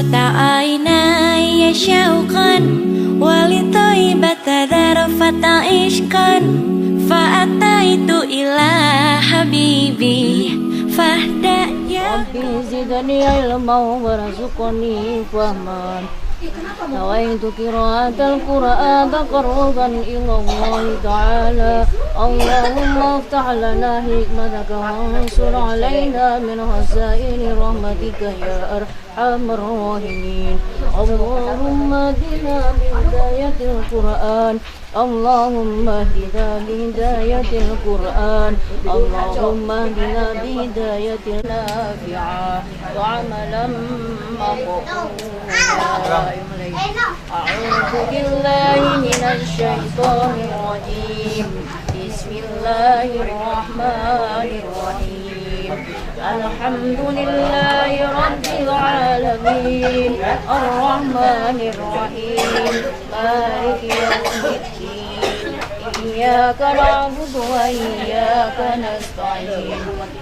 عيناي شوقا ولطيبة ذرفت عشقا فأتيت إلى حبيبي فاهدأ يا ربي زدني علما وارزقني فهما نويت قراءة القرآن تقربا إلى الله تعالى اللهم افتح لنا حكمتك وانصر علينا من خزائن رحمتك يا أرحم الراحمين اللهم اهدنا بهداية القرآن اللهم اهدنا بهداية القرآن اللهم اهدنا بهداية نافعة وعملا مقبولا أعوذ بالله من الشيطان الرجيم بسم الله الرحمن الرحيم الحمد لله رب العالمين الرحمن الرحيم مالك يوم الدين إياك نعبد وإياك نستعين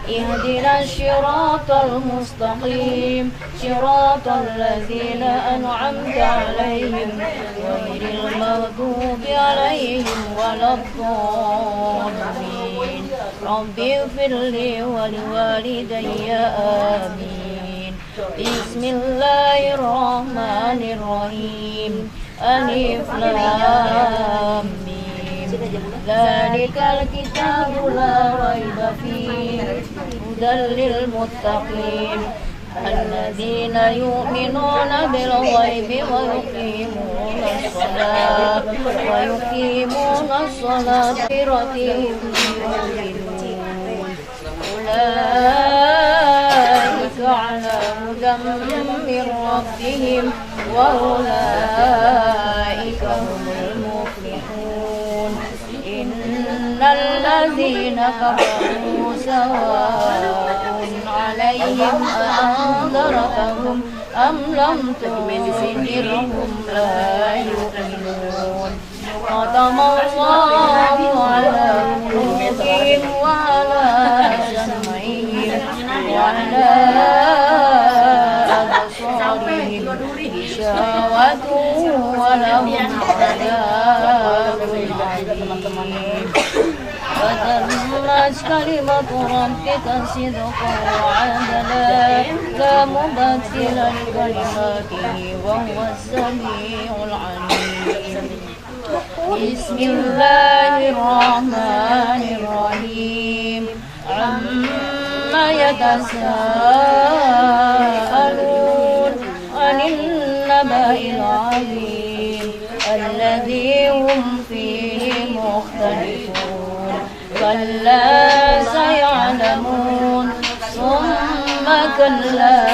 اهدنا الصراط المستقيم صراط الذين أنعمت عليهم غير المغضوب عليهم ولا الضالين رب اغفر لي ولوالدي آمين بسم الله الرحمن الرحيم ألف لام ميم ذلك الكتاب لا ريب فيه هدى للمتقين الذين يؤمنون بالغيب ويقيمون الصلاة برتهم يؤمنون أولئك على هدى من ربهم وأولئك هم المفلحون إن الذين كفروا سواء عليهم أأنذرتهم أم لم تنذرهم لا يؤمنون ختم الله على قلوبهم وعلى سمعهم وعلى أبصارهم غشاوة ولهم عذاب عظيم وتمت كلمة ربك صدقا وعدلا لا مبدل لكلماته وهو السميع العليم بسم الله الرحمن الرحيم عما يتساءلون عن النبأ العظيم الذي هم فيه مختلفون كلا سيعلمون ثم كلا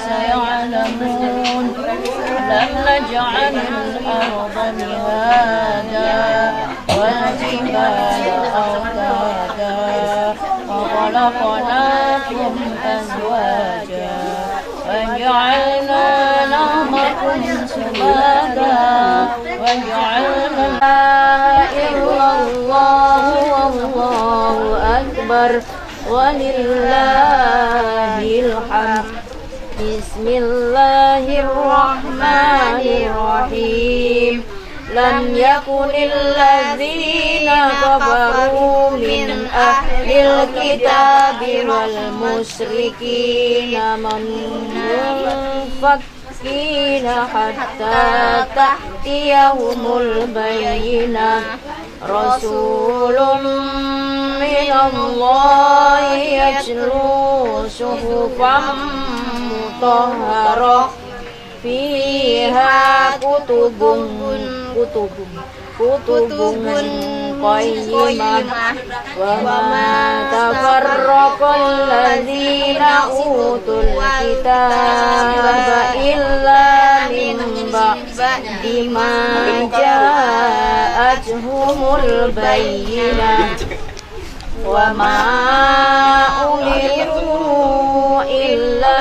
سيعلمون لم نجعل الأرض مهادا والجبال أوتادا وخلقناكم أزواجا وجعلنا نومكم سباتا وجعلنا إلا الله والله أكبر ولله الحمد بسم الله الرحمن الرحيم لم يكن الذين كفروا من أهل الكتاب والمشركين منفكين حتى تأتيهم البينة رسول من الله يتلو صحفا مطهرة فيها كتب قيمة وما تفرق الذين أوتوا الكتاب إلا من بعد ما جاءتهم البينة وما أمروا إلا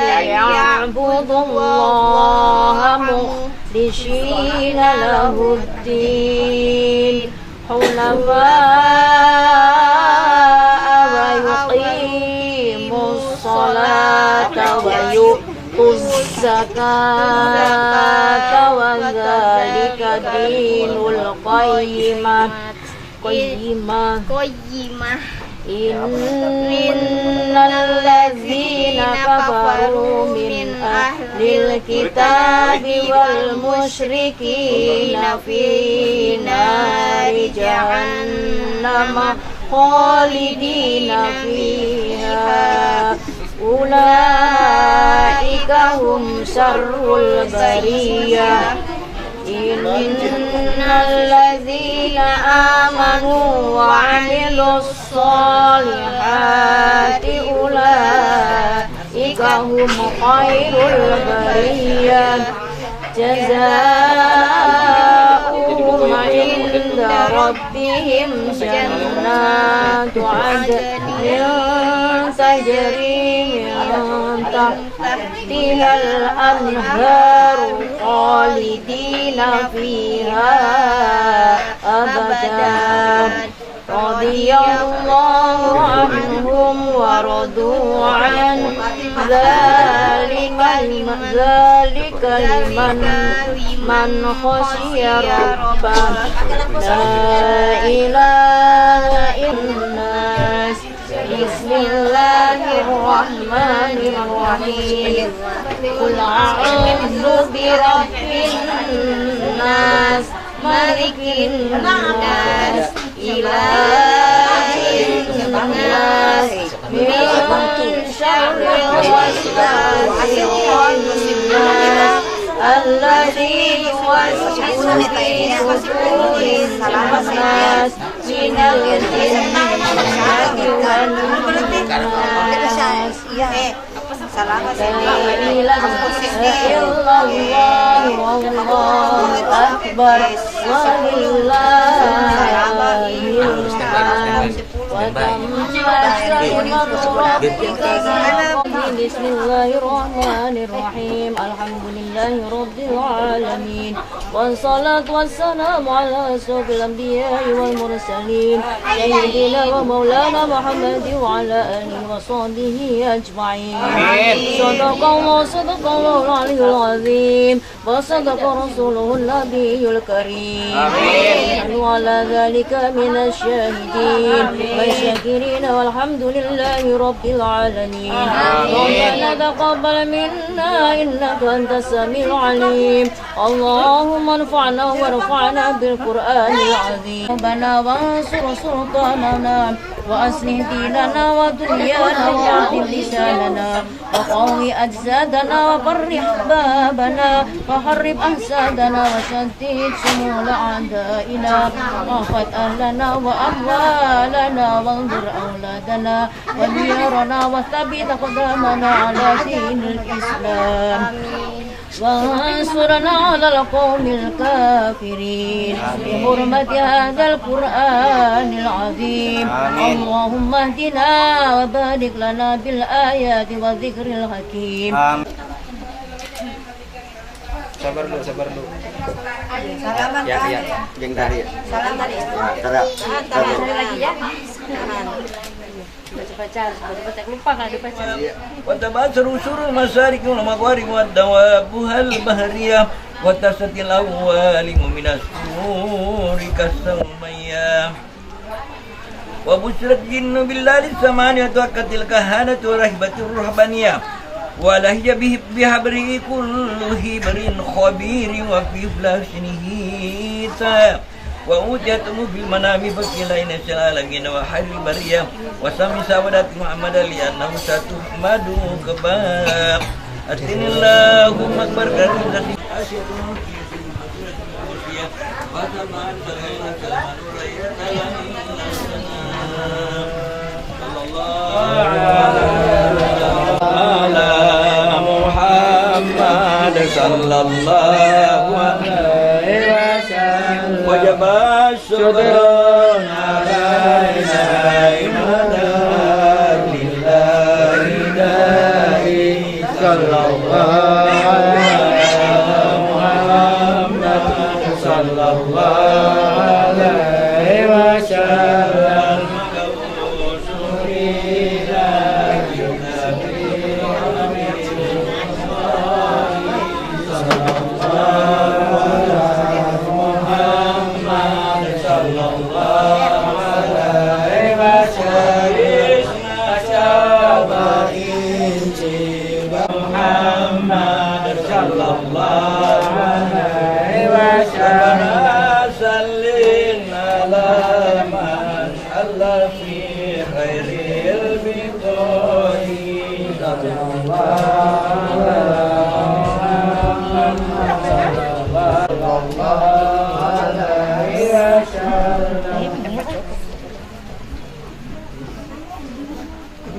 ليعبدوا الله مخلصين له الدين حنفاء ويقيموا الصلاة ويؤتوا zakata wa dzalika dinul qayyimah. Innal ladzina kafaru min ahlil kitabi wal musyrikina fi nari jahannam khalidina fiha ulaika hum syarrul bariyah. Innal ladzina amanu wa 'amilus solihati ulaika hum khairul bariyah. Jazaa'uhum 'inda rabbihim jannatu 'adnin tajri min tahtihal anharu khalidina fiha abadan. Radiyallahu anhum wa radu an dzalika liman khashiya rabbah. La ilaha illallah. Bismillahirrahmanirrahim. Qul a'udzu birabbin nas, malikin nas, ilahin nas, min syarril waswasil khannas, alladzi yuwaswisu fi sudurin nas, minal jinnati wan nas. La ilaha illallah wallahu akbar walillahil hamd wa Bismillahirrahmanirrahim. Alhamdulillahi rabbil alamin. Wassalatu wassalamu ala asyrafil anbiya'i wal mursalin sayyidina wa maulana Muhammadin wa ala alihi wa sahbihi ajma'in. Sadaqallahul aliyyul azim wa sadaqa rasuluhun nabiyul karim. Amin. Wa ala dzalika minasy syahidin wa syakirin walhamdulillahi rabbil alamin. Rabbana taqabbal minna innaka antas samiul alim. Allahumma anfa'na warfa'na bil qur'anil azim. Rabbana wansur sultanana wa aslih dinana wa dunyana wa ahdib lisanana wa qawi ajzadana wa farrih babana wa harrib ahsadana wa shaddid sumula a'daina wa fat ahlana wa amwalana wa anzur auladana wa diyarana wa thabit aqdamana ala dinil islam. وانصرنا على القوم الكافرين بحرمة هذا القرآن العظيم. اللهم اهدنا وبارك لنا بالآيات والذكر الحكيم. Sabar dulu. Salaman Ya, yang tadi. Salam tadi. Taruh. Lagi ya. Baca lupa kan dibaca. وتباشر سر المشارق والمغارب والدواب البحرية وتسط الأول من السور كالسمية وبشرت الجن بالله الثمانية وكت الكهانة ورهبة الرهبانية ولهج بحبره كل هبر خبير وفي فلاشنه وأوتيتم في المنام فقيل إن سلالين وحر البرية وسمي سودات محمد لأنه ستحمد كباب أتني اللهم أكبر كريم ذاتي أشهد على محمد صلى الله عليه وسلم وجب الشكر علينا إمدا لله داعي صلى الله على محمد صلى الله عليه وسلم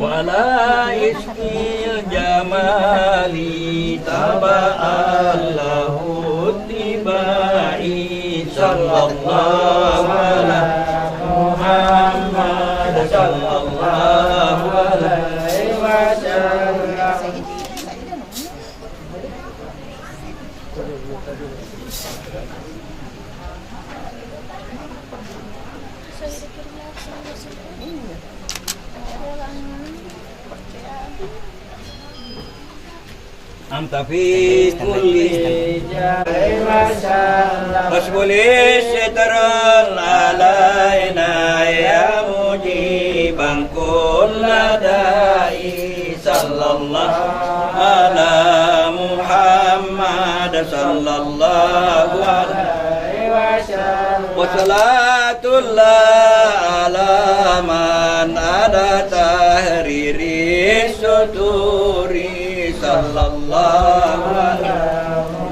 wala iskil jamali taba'allahu tibai sallallahu ala Muhammad sallallahu alaihi wasallam. Anta fi kulli jari masallam Wasbuli sitaran alaina ya mujiban kulla da'i sallallahu ala Muhammad sallallahu alaihi wasallam wa salatullah ala man ada tahriri suturi sallallahu ala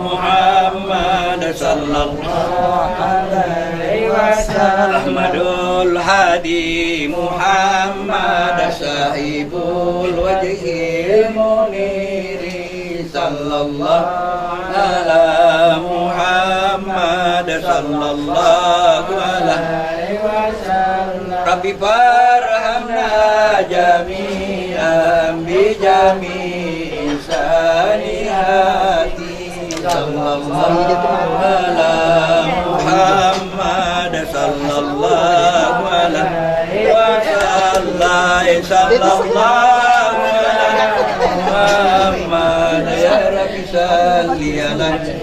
Muhammad sallallahu alaihi wasallam Ahmadul Hadi Muhammad sahibul wajhil muniri sallallahu ala Muhammad sallallahu alaihi wasallam Rabbi farhamna jami'an bi jami'in sanihati sallallahu ala Muhammad sallallahu alaihi wasallam sallallahu ala Muhammad ya Rabbi salli alaihi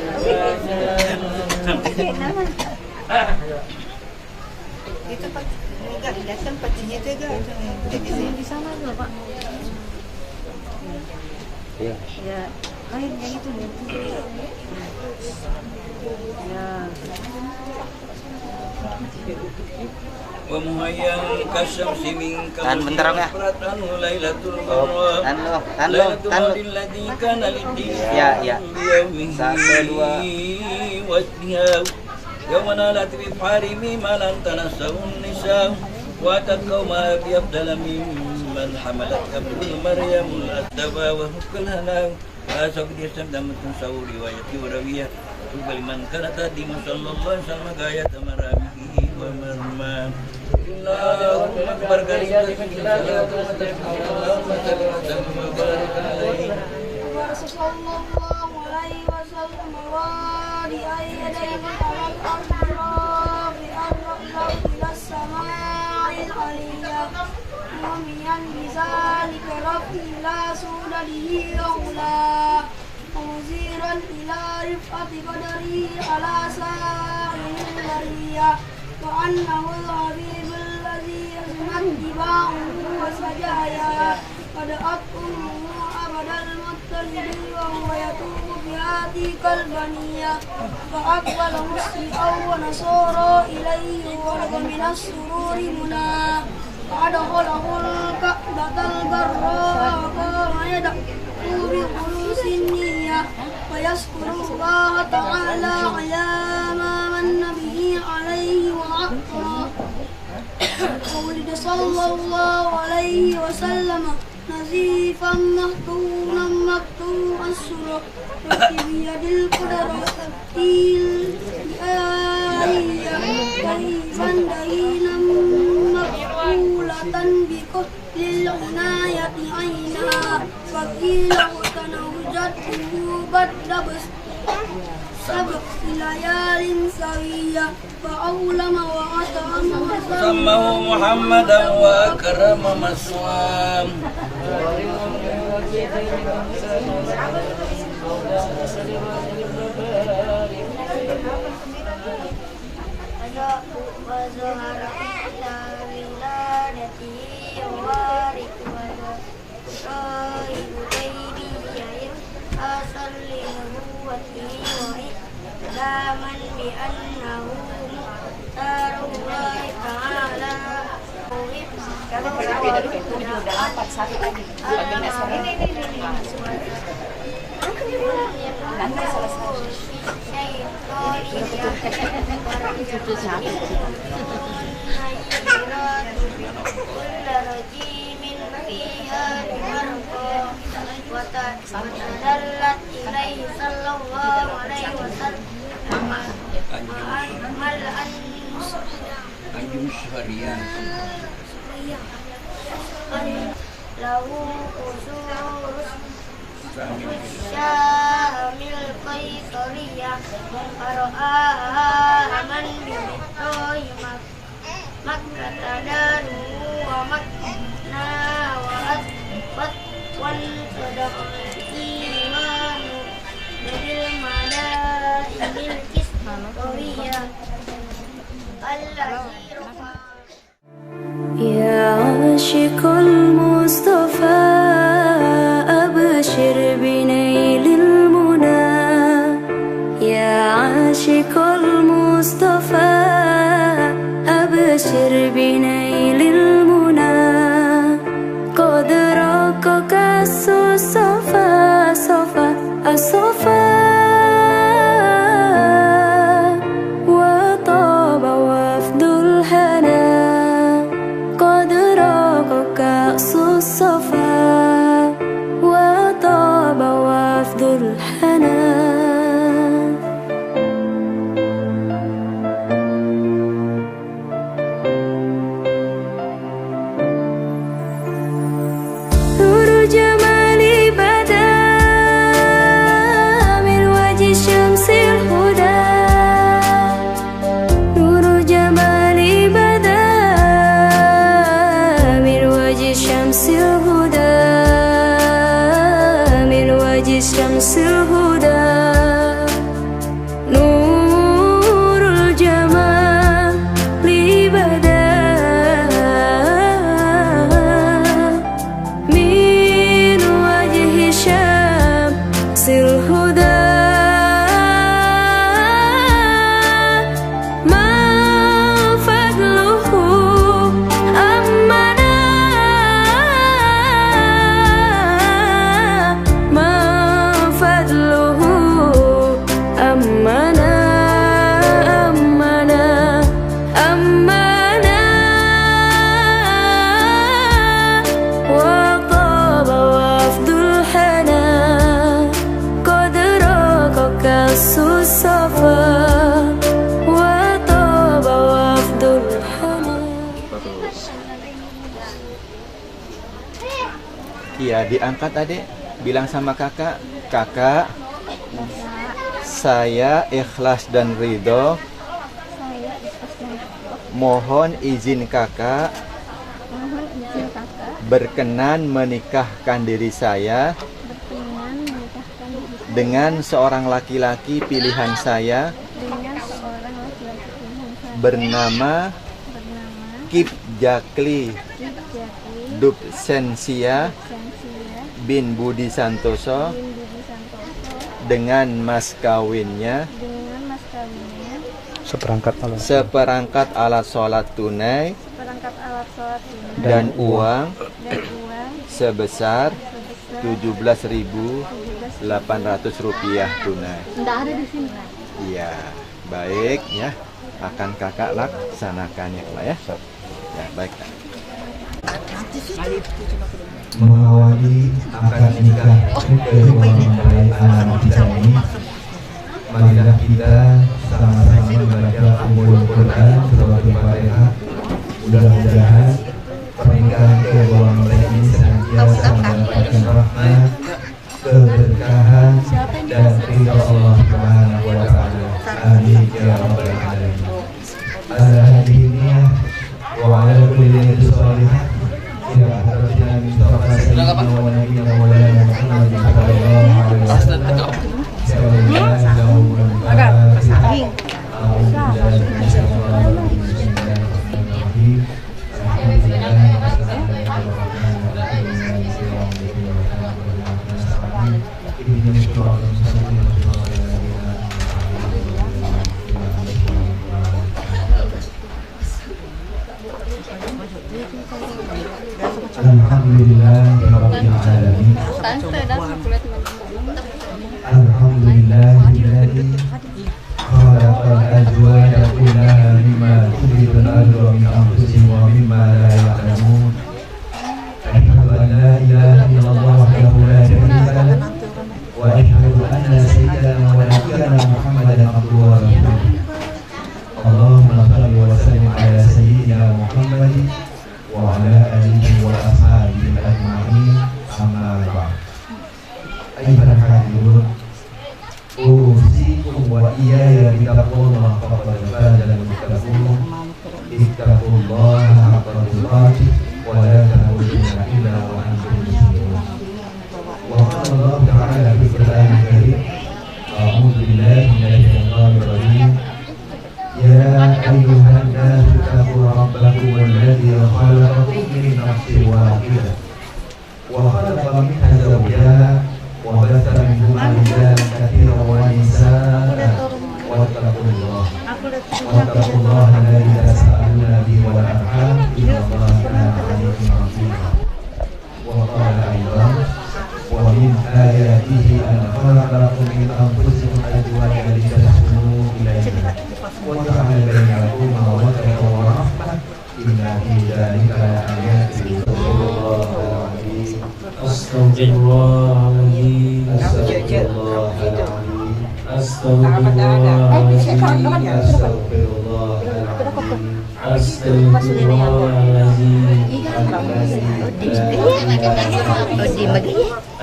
Itu Pak, enggak datang patinya itu enggak. Di sana juga Pak. Iya. Ya, lain kayak gitu nih. Ya. wa muhayyang kasyamsi min Tahan bentar, Om, ya. lailatul Tahan lu. alladzi kana lid-din Ya. biyaumihi 1, 2. wasdiha yawma nalat bi harimi ma lan tanassahun nisa wa taqawma bi afdala mimman hamalat qablu maryamul adaba wa hukul hana asab disam damatun sauri wa yati wa rawiyah tubal man kana tadi sallallahu alaihi wasallam gayat maramihi wa marma Allahu akbar kalimatan sallallahu alaihi wasallam wa di ayyatin al-arab bi ar-rabb ila as-sama'il aliyah mu'minan bizalika rabbi la sudalihi aula muziran ila rifati qadari ala sa'il bariyah wa annahu al-habib alladhi yazmat diba'uhu wa sajaya pada akum abadal muttalib wa huwa yatubu bi hadi qalbaniya fa aqbala musli'aw wa nasara ilayhi wa laga minas sururi muna adakhalahu al-ka'batal barra wa qama yad'u bi khulusin niyyah wa yaskuru Allah ta'ala ala ma manna bihi alayhi wa aqra ولد صلى الله عليه وسلم نزيفا مهتوما مقطوع السرق بيد القدرة الآية كيفا دينا مقبولة بقتل العناية عينا فقيل وتنوجته بدب سبق ليال سوية فأولم وأطعم سمه محمدا وأكرم مسواه وظهر إلى ولادته وارث صاحب بيبي أصل لنبوته وإعلاما بأنه مختار الله تعالى كل رجيم فيها دلت إليه صلى الله عليه وسلم له قصور الشام القيصرية فرآها من بمثله مكة داره ومكنا وأثبت وانصدق الإيمان بالملائكة الكسرية التي رفع يا عاشق المصطفى أبشر بنيل المنى يا عاشق المصطفى أبشر بنيل المنى قد رقك الصفا صفا الصفا وطاب وفد الهنا قد رقك الصفا وطاب وفد الهنا جمالي بدا من وجه شمس الهدى نور جمالي بدا من وجه شمس الهدى من وجه شمس الهدى نور الجمال لي بدا الهدى ما فضله أمنا ما فضله أمنا أمنا أمنا وطاب وفد الحنا الصفا وطاب وفد الحنا. Iya, diangkat adik. Bilang sama kakak, kakak, saya ikhlas dan ridho. Mohon izin kakak berkenan menikahkan diri saya dengan seorang laki-laki pilihan saya bernama Kip Jakli Dubsensia bin Budi Santoso dengan mas kawinnya seperangkat alat sholat tunai dan uang sebesar 17.800 rupiah tunai. Tidak ada di sini. Iya, baik ya. Akan kakak laksanakan ya, Pak ya. Ya, baik. Mengawali akad nikah kedua mempelai anak kita ini, marilah kita sama-sama membaca Ummul Quran surah Al-Fatihah. Mudah-mudahan pernikahan kedua mempelai ini senantiasa mendapatkan rahmat, keberkahan dan ridha Allah Subhanahu wa taala. Amin ya rabbal alamin. Ala hadiniyah wa ala kulli niyatin shalihah ila hadratina Mustafa sayyidina wa nabiyina wa lana Muhammad sallallahu alaihi wasallam. Alhamdulillahirabbil alamin. Alhamdulillahilladzi khalaqal azwaja kullaha mimma tunbitul ardu wa min anfusihim wa mimma la ya'lamun. Asyhadu an la ilaha illallah wahdahu la syarika lahu الذي خلقكم من نفس واحدة وخلق منها زوجها وبث منهما رجالا كثيرا ونساء واتقوا الله الذي تساءلون به والأرحام إن الله كان عليكم رقيبا. وقال أيضا ومن آياته أن خلق لكم من أنفسكم أزواجا لتسكنوا إليها وجعل بينكم مودة ورحمة إن في ذلك لآيات أستغفر الله العظيم أستغفر الله العظيم أستغفر الله العظيم أستغفر الله العظيم أستغفر الله العظيم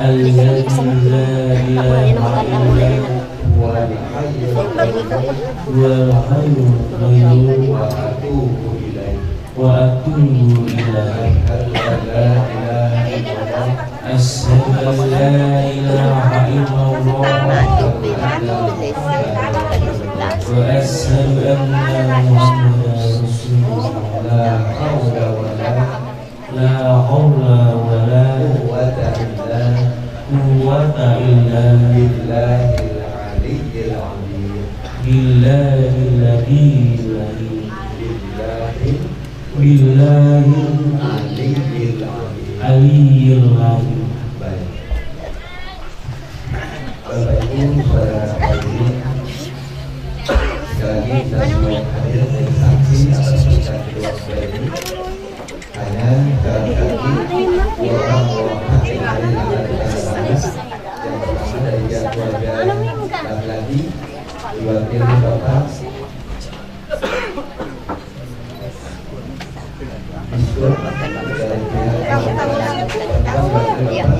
الذي لا إله إلا هو الحي القيوم وأتوب إليه أشهد أن لا إله إلا الله وأشهد أن محمدا رسول الله لا حول ولا قوة إلا بالله العلي العظيم بالله العلي العظيم. Baik. Bapak Ibu, saudara hadirin, sekali lagi kita semua hadir dari saksi atas ucapan kedua mempelai ini. Hanya dalam kaki dua orang hati dari yang pertama dari pihak keluarga laki-laki diwakili Bapak Biskur dari pihak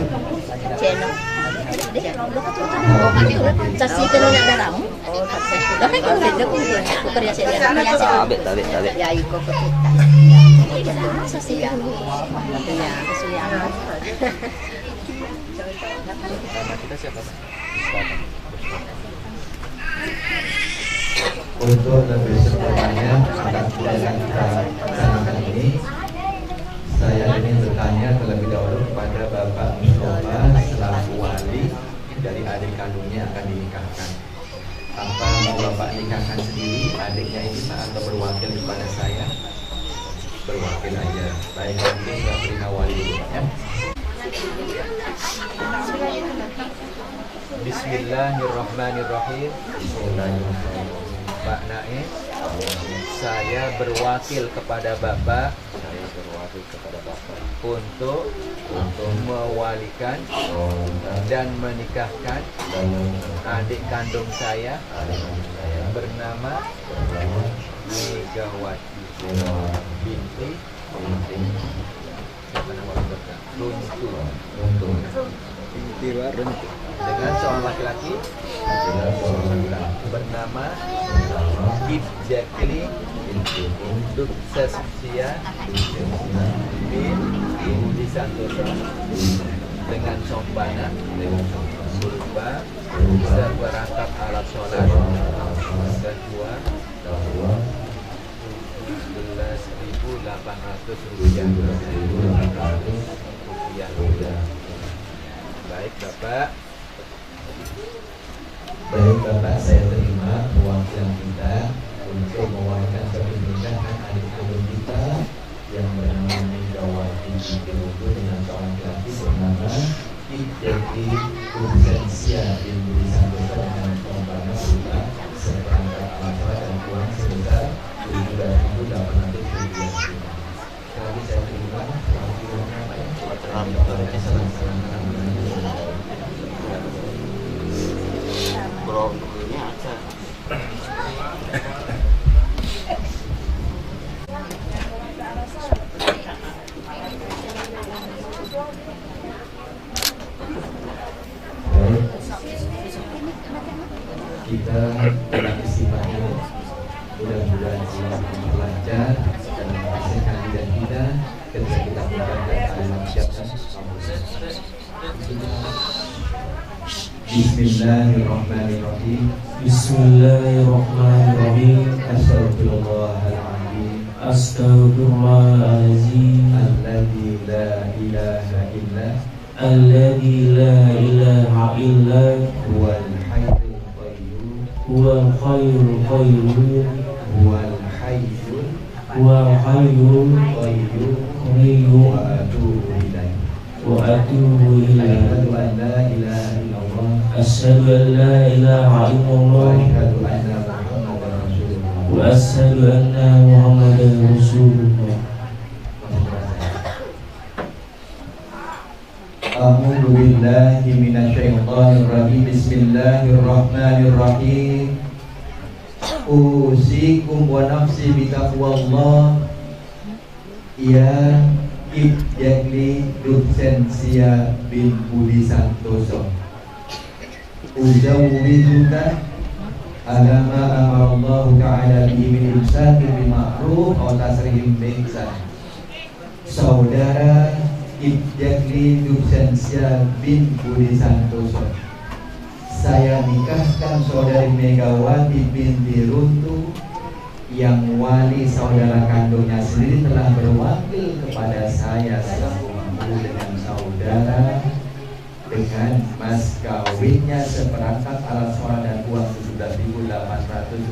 Saksi kalau nak darah, dah kan kalau dia pun kerja saya dia, ya ikut kita. Saksi kan, ya sesuai. Kita siapa? Untuk lebih sempurnanya atas yang kita laksanakan ini, saya ingin bertanya terlebih dahulu kepada Bapak Mustafa selaku wali dari adik kandungnya akan dinikahkan. Apa mau Bapak nikahkan sendiri adiknya ini atau berwakil kepada saya? Berwakil aja. Baik, ini saya berikan wali dulu ya. Bismillahirrahmanirrahim. Pak Naim, saya berwakil kepada Bapak untuk mewalikan dan menikahkan adik kandung saya bernama Megawati binti Runtu dengan seorang laki-laki bernama Ibjakli Duksesya bin Budi Santoso dengan sombana berupa seperangkat alat sholat kedua 11.800 rupiah. Baik Bapak. Baik Bapak, saya terima perwakilan kita untuk mewakilkan pernikahan adik kandung kita yang bernama Megawati Binti dengan seorang laki bernama Ibjakli Duksesya bin Budi Santoso dengan sombana berupa seperangkat alat sholat dan uang sebesar 12.800 rupiah. Sekali saya terima perwakilan Bro, ini aja. Kita dalam istimewa ini mudah-mudahan semakin lancar dan menghasilkan lidah kita ketika kita menjalankan kalimat siapkan. Bismillahirrahmanirrahim. Bismillahirrahmanirrahim. Astagfirullahaladzim. Astaghfirullahaladzim. Alladzi la ilaha illa Alladzi la ilaha illa huwal hayyul qayyum huwal hayyul qayyum huwal hayyul qayyum wa atubu ilaih. wa atubu ilaih. Asyhadu an la ilaha illallah Asyhadu an la ilaha illallah wa asyhadu anna Muhammadar Rasulullah. A'udzu billahi minasyaitonir rajim. Bismillahirrahmanirrahim. Usikum wa nafsi bitaqwallah. Ya Ibjagli Duksensia bin Budi Santoso. Uzawwiduka alama amarallahu ta'ala bihi min imsakin bil ma'ruf aw tasrihim bi ihsan. Saudara Ibjagli Duksensia bin Budi Santoso, saya nikahkan saudari Megawati binti Runtu yang wali saudara kandungnya sendiri telah berwakil kepada saya selaku mampu dengan saudara dengan mas kawinnya seperangkat alat sholat dan uang Rp17.800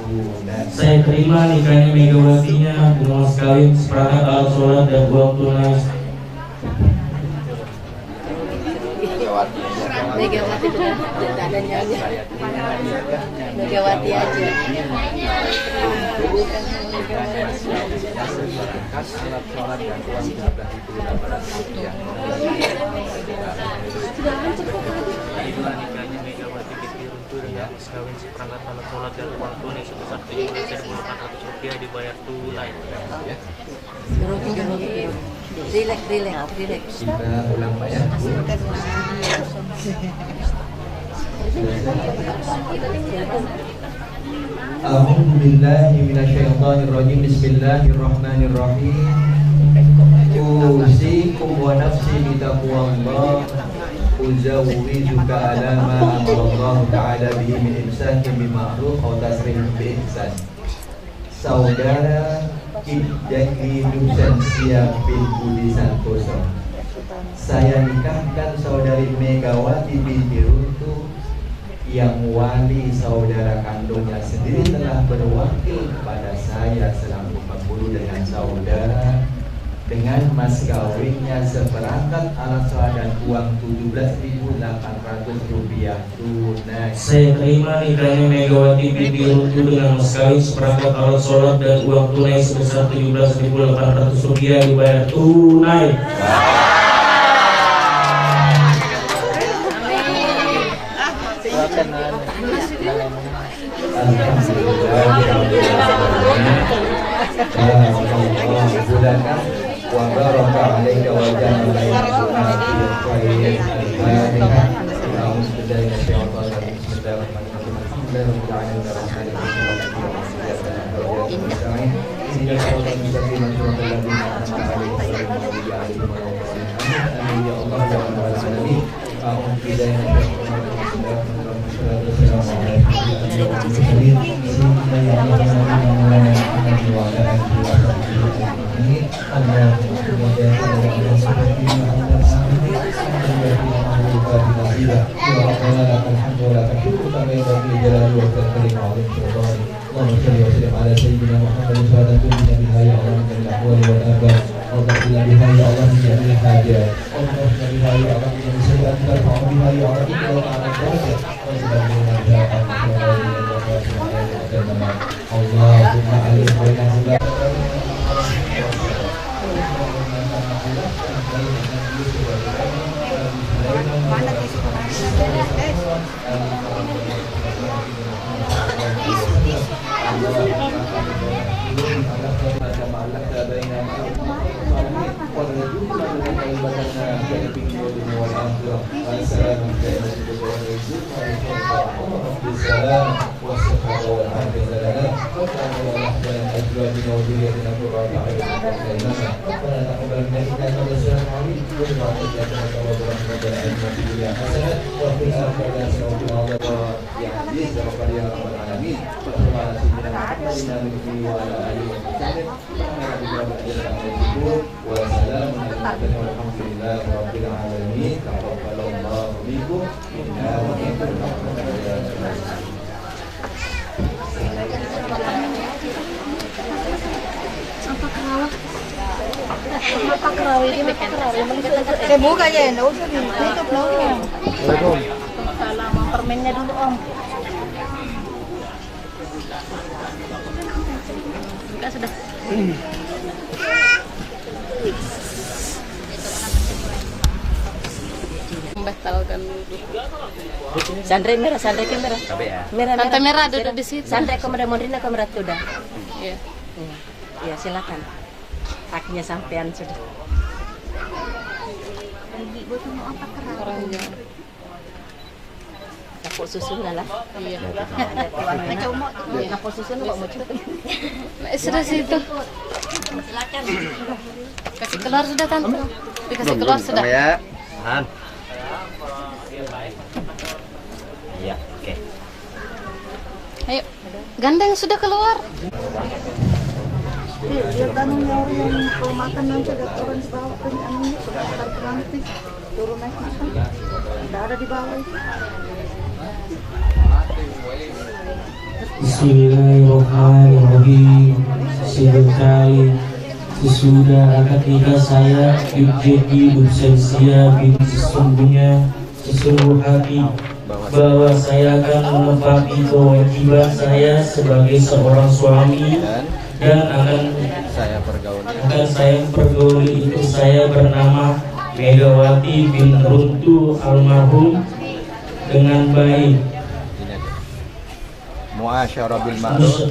tunai. Saya terima nikahnya Megawatinya dengan mas kawin seperangkat alat sholat dan uang tunai. Megawati tidak ada nyanyi. Megawati aja. Kawin seperangkat alat sholat dan uang tunai sebesar Rp17.800 dibayar tunai. Relax. Kita ulang Pak ya. A'udzu billahi minasyaitonir rajim. Bismillahirrahmanirrahim. Usikum wa nafsi bitaqwallah. Uzawwiduka ala ma amarallahu ta'ala bihi min imsakin bil ma'ruf aw tasrihim bi ihsan. Saudara Ibjagli Duksensia bin Budi Santoso, saya nikahkan saudari Megawati binti Runtu yang wali saudara kandungnya sendiri telah berwakil kepada saya selaku pembulu dengan saudara dengan mas kawinnya seperangkat alat sholat dan uang Rp17.800 tunai. Saya terima nikahnya Megawati binti Runtu dengan mas kawin seperangkat alat sholat dan uang tunai sebesar Rp17.800 dibayar tunai. Wa baraka alaika wa ja'ala bainana khairan al-Fatihah. Buka aja, enggak usah ditutup dong. Salaman permennya dulu Om. Sudah. Membatalkan dulu. Sandre merah, sandre ke merah. Merah, Santai merah duduk di situ. Sandre ke merah, Mondrina ke merah sudah. Iya. Ya silakan. Haknya sampean sudah. Orangnya. Kapok susun lah. Iya. Kapok susun kok mau coba. Sudah situ. Silakan. Kasih keluar sudah Tante. Dikasih keluar sudah. Ya. Iya, oke. Ayo. Gandeng sudah keluar. Dia tanunya orang kalau makan nanti ada orang di bawah kan anunya sudah nanti turun naik makan. Tidak ada di bawah. Bismillahirrahmanirrahim. Sesudah akad nikah saya jadi Nursensia binti sesungguhnya seluruh hati bahwa saya akan menepati kewajiban saya sebagai seorang suami dan akan saya pergauli itu saya bernama Megawati bin Runtu almarhum dengan baik. Muasyarah bil ma'ruf.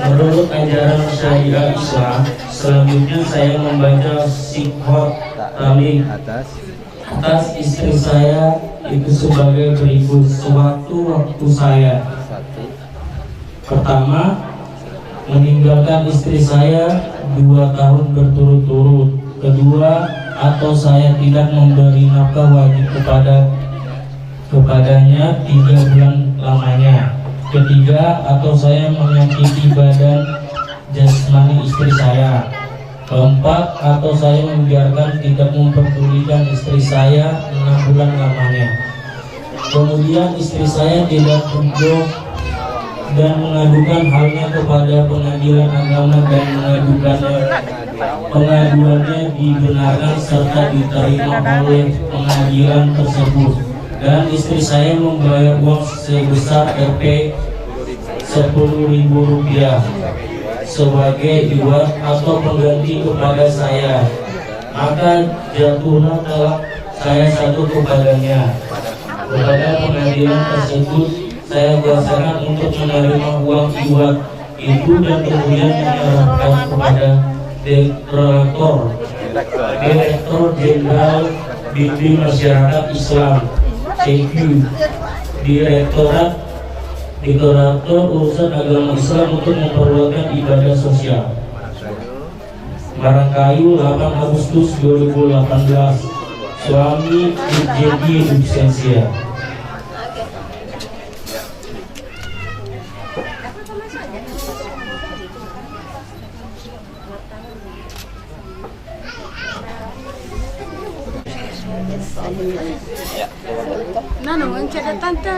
Menurut ajaran syariah Islam, selanjutnya saya membaca sikhot talim atas istri saya itu sebagai berikut. Sewaktu saya pertama meninggalkan istri saya 2 tahun berturut-turut. Kedua, atau saya tidak memberi nafkah wajib kepadanya 3 bulan lamanya. Ketiga, atau saya menyakiti badan jasmani istri saya. Keempat, atau saya membiarkan tidak memperdulikan istri saya 6 bulan lamanya. Kemudian istri saya tidak berdoa dan mengadukan halnya kepada pengadilan agama dan pengaduannya dibenarkan serta diterima oleh pengadilan tersebut. Dan istri saya membayar uang sebesar Rp 10.000 sebagai iwat atau pengganti kepada saya. Maka jatuhlah talak saya satu kepadanya. Kepada pengadilan tersebut saya biasakan untuk menerima uang iwat itu dan kemudian menyerahkan kepada Direktur Jenderal Bimbing Masyarakat Islam CQ Direktorator Urusan Agama Islam untuk memperluaskan ibadah sosial. Barangkayu 8 Agustus 2018. Suami jadi Nursensia. Nano, mencari tante,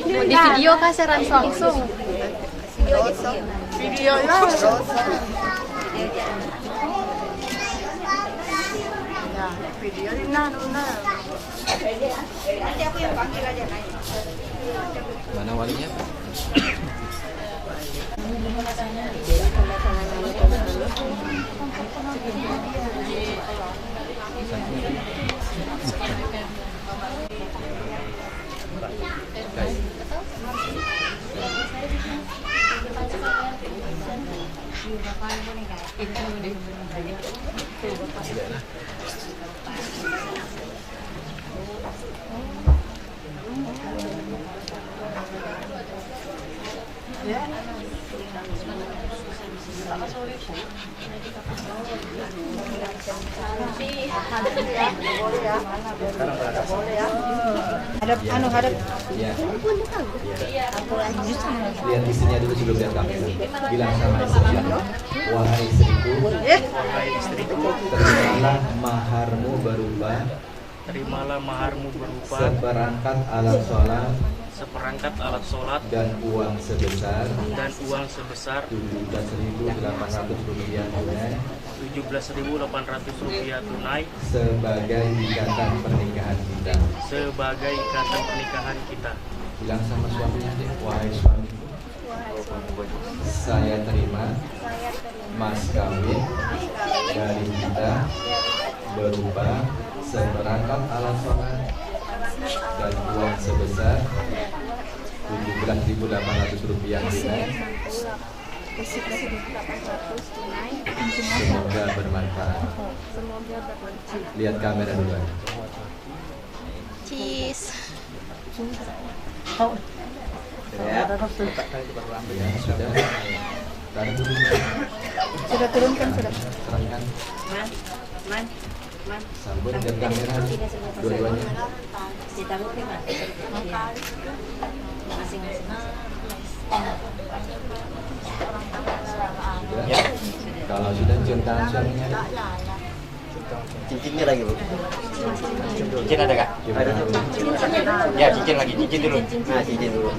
Di video kaseran langsung. Video langsung. Ya, video di Nano. Nanti aku yang panggil aja naik. Mana walinya? Hadap, hadap. Ya. Lihat istrinya dulu sebelum lihat kamera. Bilang sama istrinya, wahai istriku, terimalah maharmu berupa seperangkat alat sholat dan uang sebesar 17.800 rupiah tunai sebagai ikatan pernikahan kita. Bilang sama suaminya deh, wahai suamiku, saya terima mas kawin dari kita berupa seperangkat alat sholat dan uang sebesar 17.800 rupiah tunai. Semoga bermanfaat. Lihat kamera dulu. Cheese. Ya, sudah. Sudah turunkan, sudah. Terangkan. Sambut dan kamera dua-duanya. Ya. Kalau sudah cium tangan suaminya. Cincinnya lagi, Bu. Cincin ada kak? Ada. Ya, cincin lagi, cincin dulu. Nah, cincin dulu.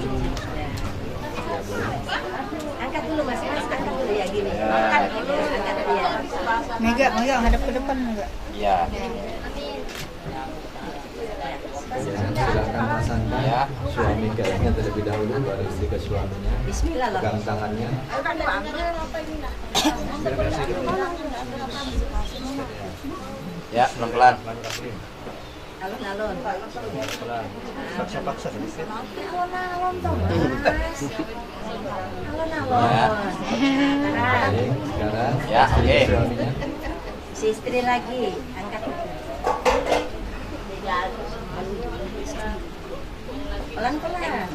Angkat dulu Mas, angkat dulu ya gini. Angkat dia. Mega hadap ke depan Mega. Iya. Silakan pasangkan suami ke istrinya terlebih dahulu, baru istri ke suaminya. Bismillah. Pegang tangannya. Ya, pelan-pelan. Alun-alun. Paksa-paksa sedikit. Alun-alun dong. Ya. Sekarang Ya, oke. suaminya. Si istri lagi, angkat. Pelan-pelan.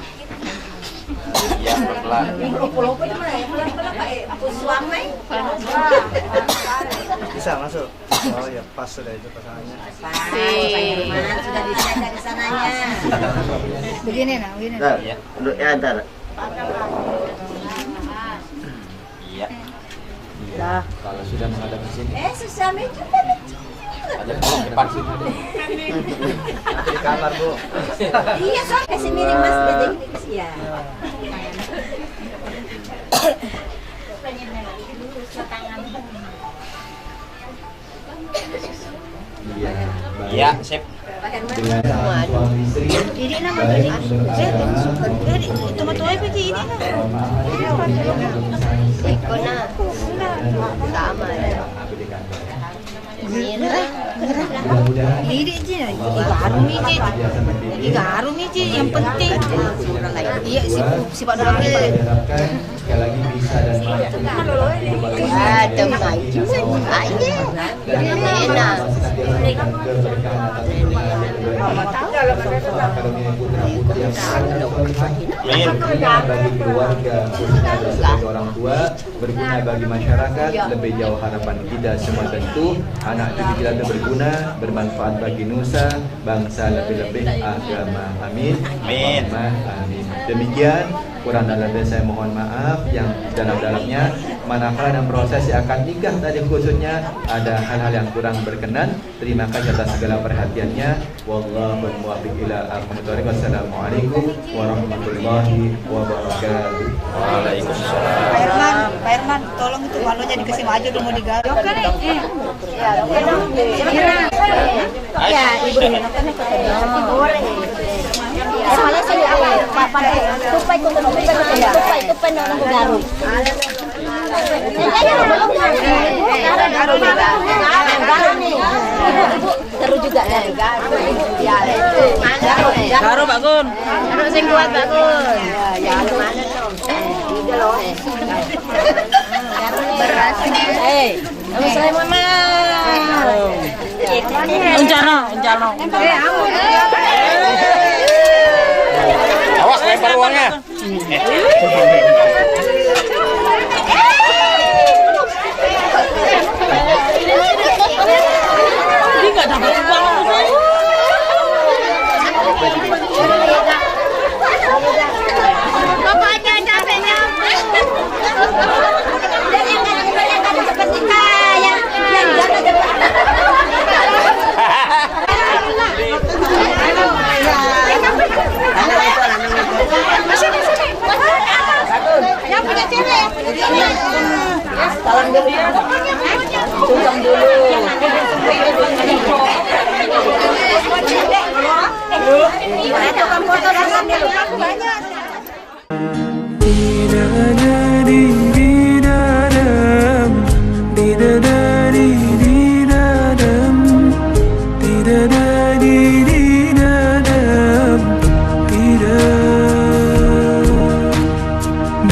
Iya, pelan-pelan. Minggu pulau pun mah pelan-pelan Pak. Suami. Bisa masuk. Oh ya, pas sudah itu pasangannya. Mana sudah bisa dari sananya. Begini nah, begini. Ntar, ya ntar. Iya. Iya. Kalau sudah menghadap ke sini. Suami juga Ada di depan. Di kamar, Bu. Iya, so kasih miring Mas jadi ya. Iya. Iya, sip. Dengan suami istri. Ini nama ini. Itu mah tuh apa sih ini? Ikona. Sama ya. Ini aja. Garum ini. Garum ini yang penting. Iya si Pak Dorong ini. Sekali lagi bisa dan mampu. Ada baik. Ayo. Enak. Bagi keluarga, khususnya sebagai orang tua, berguna bagi masyarakat, lebih jauh harapan kita semua tentu. Anak cucu kita itu berguna, bermanfaat bagi nusa, bangsa, lebih-lebih agama. Amin. Amin. Amin. Demikian, kurang dan lebih saya mohon maaf yang dalam-dalamnya. Manakala dalam proses akad nikah tadi khususnya ada hal-hal yang kurang berkenan, terima kasih atas segala perhatiannya. Wallahu muwaffiq ila aqwamit thoriq. Wassalamualaikum warahmatullahi wabarakatuh. Waalaikumsalam. Pak Herman, tolong itu balonnya dikasih maju dulu mau digaruk. Ya, Ibu Nenokan goreng. Malah sih apa? Tupai nang garuk. Garuk nih. Ibu seru juga dari garuk. Garuk Pak Gun. Garuk sing kuat Pak Gun. Ya, mana dong. Ini loh. Garuk nih. Nama saya Mama. Unjano. Awas lempar uangnya. Ini nggak dapat uang. Bapaknya capeknya. Yang ada seperti saya. Yang yang punya cewek. Salam dulu ya. Sungkem dulu. Tukang foto datang dulu. Banyak.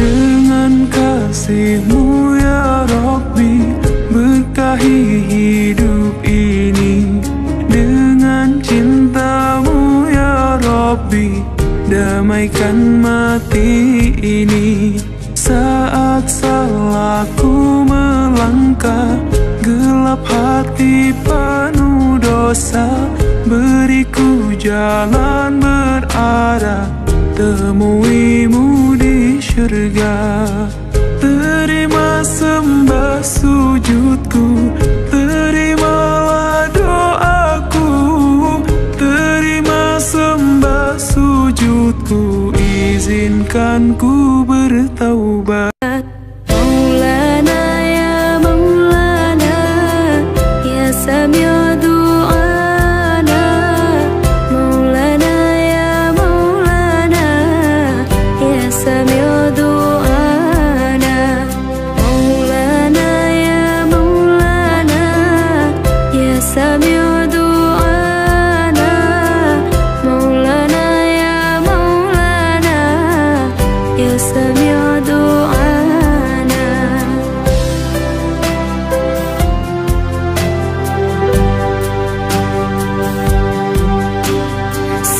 Dengan kasih-Mu ya Rabbi, berkahi hidup ini. Dengan cinta-Mu ya Rabbi, damaikan mati ini. Saat salahku melangkah, gelap hati penuh dosa, beriku jalan berarah, temui-Mu di syurga. Terima sembah sujudku, terimalah doaku. Terima sembah sujudku, izinkan ku bertaubat. Maulana ya Maulana, ya Sami'u du'ana. Maulana ya Maulana, ya Sami'u du'ana. Maulana ya Maulana, ya Sami'u du'ana. Maulana ya Maulana, ya Sami'u du'ana.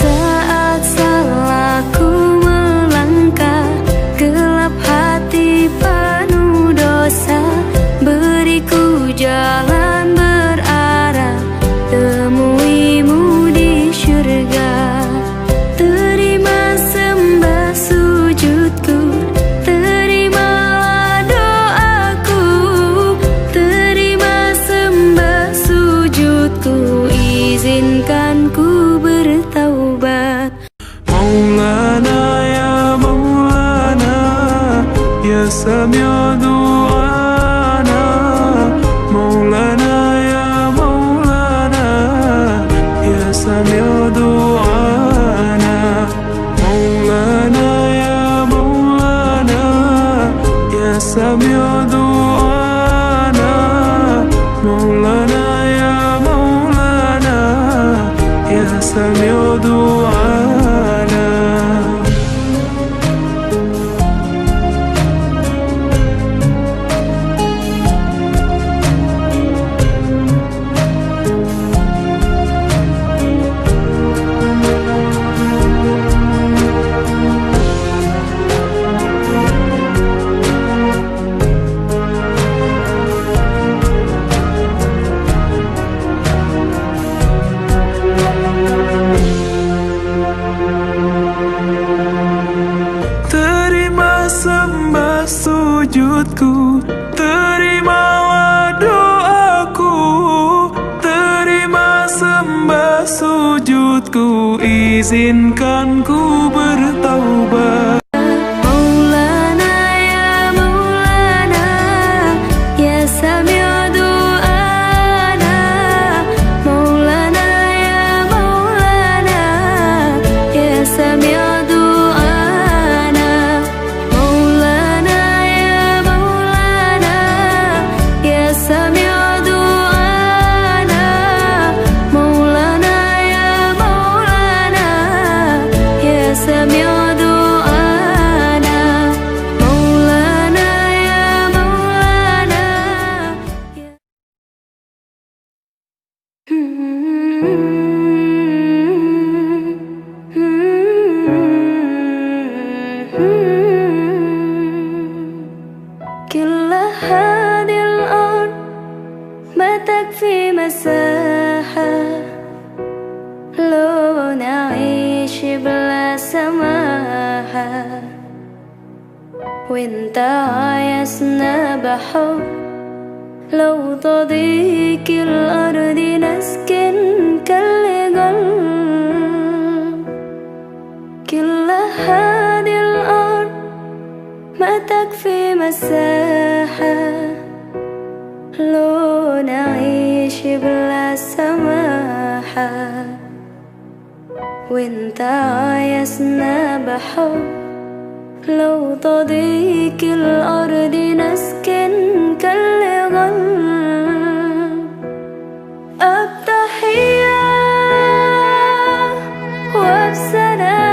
Saat salahku melangkah, gelap hati penuh dosa, beriku jalan berarah, temui-Mu di syurga. Terima sembah sujudku, terimalah doaku. Terima sembah sujudku, izinkan ku bertaubat. Maulana ya Maulana, ya Sami'u du'ana. Maulana ya Maulana, ya Sami'u du'ana. Maulana ya Maulana, ya Sami'u du'ana. Maulana ya Maulana, ya Sami'u du'ana. Terima sembah sujudku, terimalah doaku. Terima sembah sujudku, izinkan ku bertaubat. Maulana ya Maulana, ya Sami'u du'ana. Maulana ya Maulana, ya Sami'u du'ana. Maulana ya Maulana, ya Sami'u du'ana. Maulana ya Maulana, ya Sami'u du'ana. كل هذه الأرض ما تكفي مساحة لو نعيش بلا سماحة، وانت عايزنا بحب لو تضيق الأرض نسكن كالقلب. كل هذه الأرض ما تكفي مساحة لو نعيش بلا سماحة، وانت عايزنا بحب لو تضيق الأرض نسكن كالغل. التحية وبسلام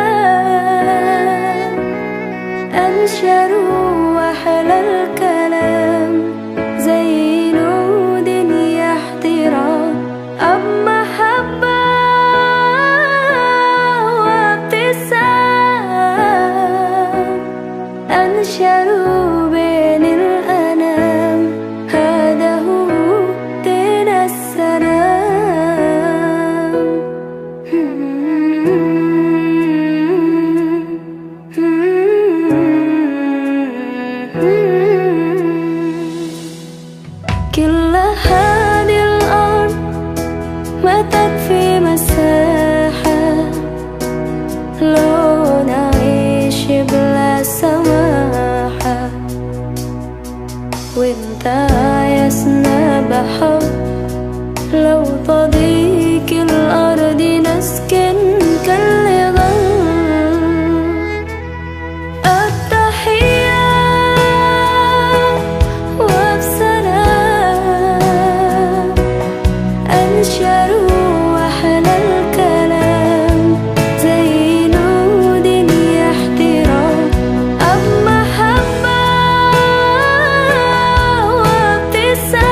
أنشر وأحلى الكلام زي نود احترام أب محبة وابتسام أنشروا بين الأنام، هذا هو دين السلام. كل هذه الأرض ما تكفي مساحة لو نعيش بلا سماحة، وانت عايزنا بحب لو تضيق الأرض نسكن كالغل. التحية وبسلام أنشروا وأحلى الكلام زي نود احترام أب محبة وابتسام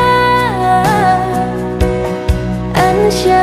أنشروا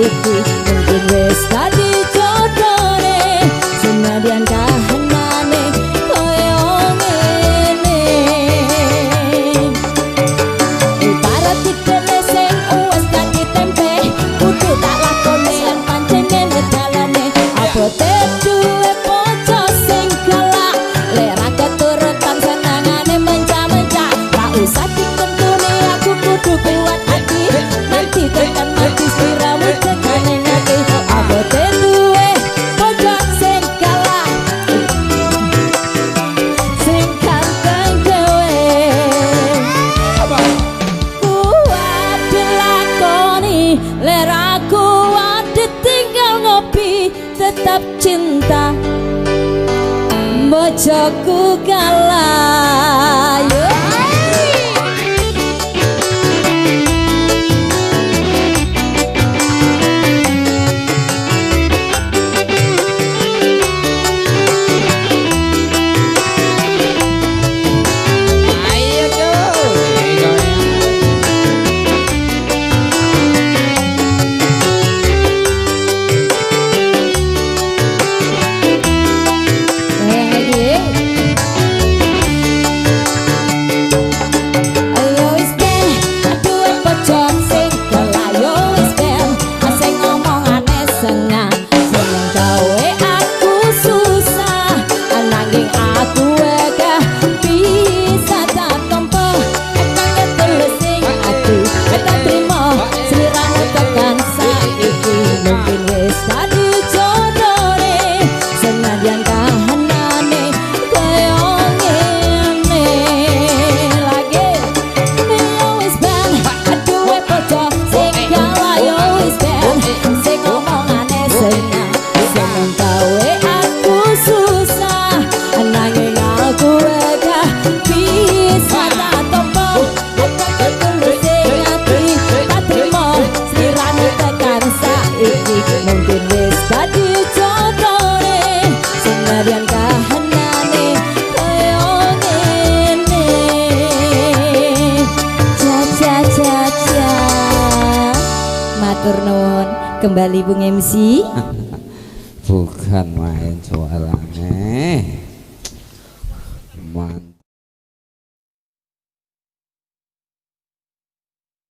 saiki mungkin wis dadi jodone senadyan kahanane koyo ngene ibarat dikene sing wis dadi tempe kudu tak lakone lan pancen ngene dalane abote duwe poco sing galak lera keturutan senangane mencah-mencah ra usah dikentune aku kudu kuat hati nanti tekan mati sliramu tekane nanti abote duwe poco sing galak sing kanteng dewe kuat dilakoni lera kuat ditinggal ngopi tetap cinta bojoku kalah yo kembali Bung MC bukan main soal aneh.